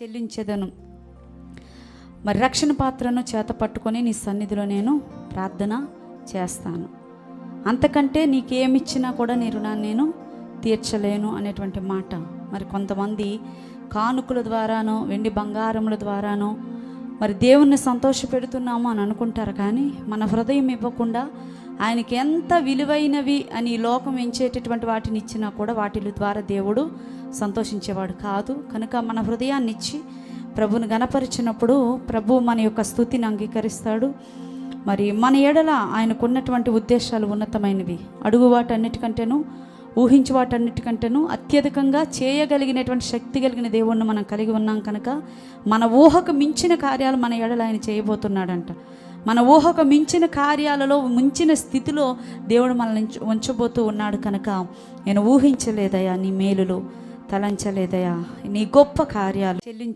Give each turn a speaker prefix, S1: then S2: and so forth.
S1: చెల్లించెదను. మరి రక్షణ పాత్రను చేత పట్టుకొని నీ సన్నిధిలో నేను ప్రార్థన చేస్తాను. అంతకంటే నీకేమిచ్చినా కూడా నీ రుణాన్ని నేను తీర్చలేను అనేటువంటి మాట. మరి కొంతమంది కానుకల ద్వారానో వెండి బంగారముల ద్వారానో మరి దేవుణ్ణి సంతోషపెడుతున్నాము అని అనుకుంటారు. కానీ మన హృదయం ఇవ్వకుండా ఆయనకి ఎంత విలువైనవి అని ఈ లోకం ఎంచేటటువంటి వాటిని ఇచ్చినా కూడా వాటి ద్వారా దేవుడు సంతోషించేవాడు కాదు. కనుక మన హృదయాన్ని ఇచ్చి ప్రభుని గణపరిచినప్పుడు ప్రభు మన యొక్క స్తుతిని అంగీకరిస్తాడు. మరి మన ఎడల ఆయనకున్నటువంటి ఉద్దేశాలు ఉన్నతమైనవి. అడుగు వాటన్నిటికంటేను ఊహించు వాటన్నిటికంటేను అత్యధికంగా చేయగలిగినటువంటి శక్తి కలిగిన దేవుణ్ణి మనం కలిగి ఉన్నాం. కనుక మన ఊహకు మించిన కార్యాలు మన ఎడల ఆయన చేయబోతున్నాడంట. మన ఊహకు మించిన కార్యాలలో మించిన స్థితిలో దేవుడు మనల్ని ఉంచబోతూ ఉన్నాడు. కనుక నేను ఊహించలేదయా నీ మేలులు, తలంచలేదయా నీ గొప్ప కార్యాలు చెల్లించి